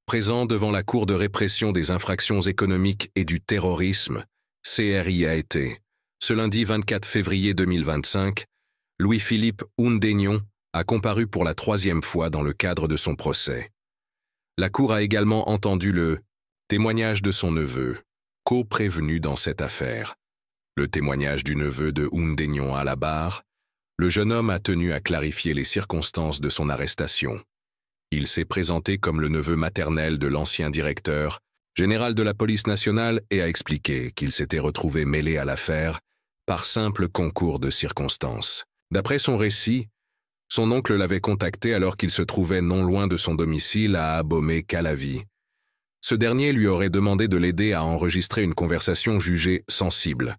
Présent devant la Cour de répression des infractions économiques et du terrorisme, CRIAT, ce lundi 24 février 2025, Louis-Philippe Oundénion a comparu pour la 3e fois dans le cadre de son procès. La Cour a également entendu le témoignage de son neveu, co-prévenu dans cette affaire. Le témoignage du neveu de Oundénion à la barre, le jeune homme a tenu à clarifier les circonstances de son arrestation. Il s'est présenté comme le neveu maternel de l'ancien directeur général de la police nationale et a expliqué qu'il s'était retrouvé mêlé à l'affaire par simple concours de circonstances. D'après son récit, son oncle l'avait contacté alors qu'il se trouvait non loin de son domicile à Abomey-Calavi. Ce dernier lui aurait demandé de l'aider à enregistrer une conversation jugée sensible.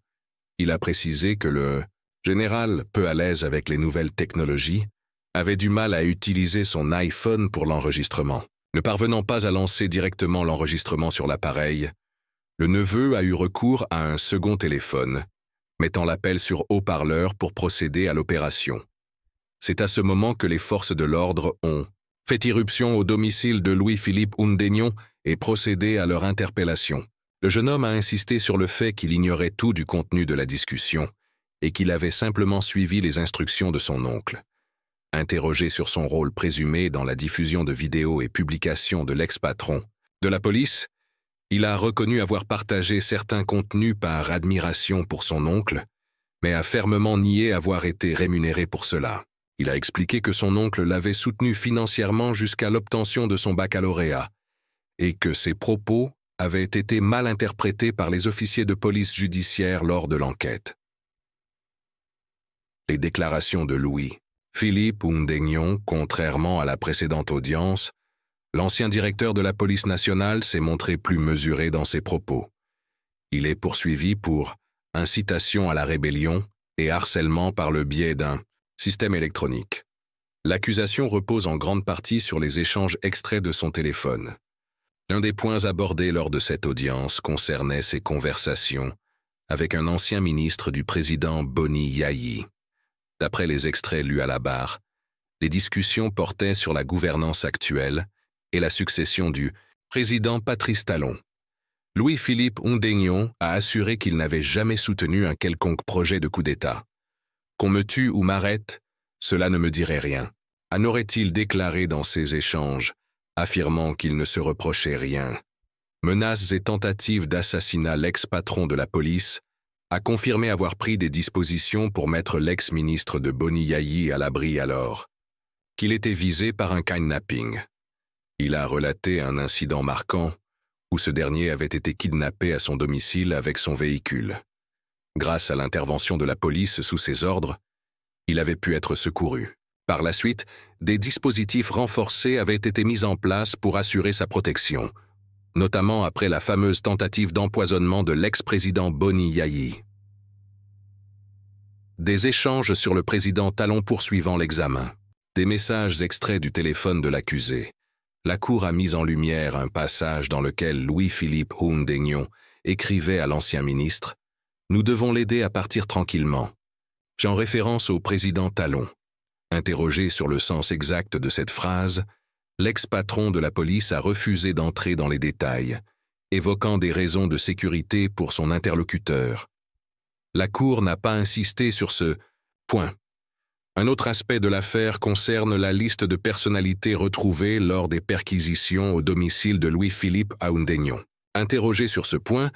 Il a précisé que le général, peu à l'aise avec les nouvelles technologies, avait du mal à utiliser son iPhone pour l'enregistrement. Ne parvenant pas à lancer directement l'enregistrement sur l'appareil, le neveu a eu recours à un second téléphone, mettant l'appel sur haut-parleur pour procéder à l'opération. C'est à ce moment que les forces de l'ordre ont fait irruption au domicile de Louis-Philippe Oundénion et procédé à leur interpellation. Le jeune homme a insisté sur le fait qu'il ignorait tout du contenu de la discussion et qu'il avait simplement suivi les instructions de son oncle. Interrogé sur son rôle présumé dans la diffusion de vidéos et publications de l'ex-patron de la police, il a reconnu avoir partagé certains contenus par admiration pour son oncle, mais a fermement nié avoir été rémunéré pour cela. Il a expliqué que son oncle l'avait soutenu financièrement jusqu'à l'obtention de son baccalauréat et que ses propos avaient été mal interprétés par les officiers de police judiciaire lors de l'enquête. Les déclarations de Louis-Philippe Oundénion, contrairement à la précédente audience, l'ancien directeur de la police nationale s'est montré plus mesuré dans ses propos. Il est poursuivi pour incitation à la rébellion et harcèlement par le biais d'un système électronique. L'accusation repose en grande partie sur les échanges extraits de son téléphone. L'un des points abordés lors de cette audience concernait ses conversations avec un ancien ministre du président Boni Yayi. D'après les extraits lus à la barre, les discussions portaient sur la gouvernance actuelle et la succession du président Patrice Talon. Louis-Philippe Oundénion a assuré qu'il n'avait jamais soutenu un quelconque projet de coup d'État. Qu'on me tue ou m'arrête, cela ne me dirait rien. En aurait-il déclaré dans ces échanges, affirmant qu'il ne se reprochait rien. Menaces et tentatives d'assassinat. L'ex-patron de la police a confirmé avoir pris des dispositions pour mettre l'ex-ministre de Boni Yayi à l'abri alors qu'il était visé par un kidnapping. Il a relaté un incident marquant où ce dernier avait été kidnappé à son domicile avec son véhicule. Grâce à l'intervention de la police sous ses ordres, il avait pu être secouru. Par la suite, des dispositifs renforcés avaient été mis en place pour assurer sa protection, notamment après la fameuse tentative d'empoisonnement de l'ex-président Boni Yayi. Des échanges sur le président Talon poursuivant l'examen. Des messages extraits du téléphone de l'accusé. La Cour a mis en lumière un passage dans lequel Louis-Philippe Oundénion écrivait à l'ancien ministre « Nous devons l'aider à partir tranquillement ». J'en référence au président Talon. Interrogé sur le sens exact de cette phrase, l'ex-patron de la police a refusé d'entrer dans les détails, évoquant des raisons de sécurité pour son interlocuteur. La Cour n'a pas insisté sur ce point. Un autre aspect de l'affaire concerne la liste de personnalités retrouvées lors des perquisitions au domicile de Louis-Philippe Oundénion. Interrogé sur ce point,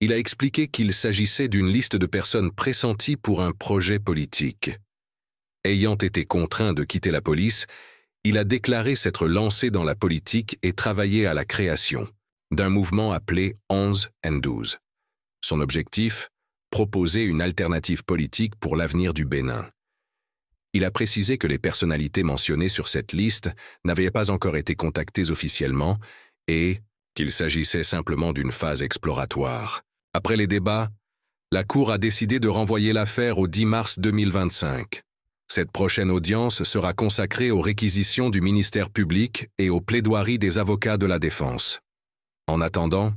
il a expliqué qu'il s'agissait d'une liste de personnes pressenties pour un projet politique. Ayant été contraint de quitter la police, il a déclaré s'être lancé dans la politique et travaillé à la création d'un mouvement appelé 11N12. Son objectif, proposer une alternative politique pour l'avenir du Bénin. Il a précisé que les personnalités mentionnées sur cette liste n'avaient pas encore été contactées officiellement et qu'il s'agissait simplement d'une phase exploratoire. Après les débats, la Cour a décidé de renvoyer l'affaire au 10 mars 2025. Cette prochaine audience sera consacrée aux réquisitions du ministère public et aux plaidoiries des avocats de la défense. En attendant,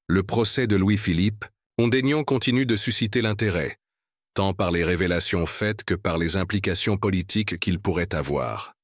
le procès de Louis-Philippe Oundénion continue de susciter l'intérêt, tant par les révélations faites que par les implications politiques qu'il pourrait avoir.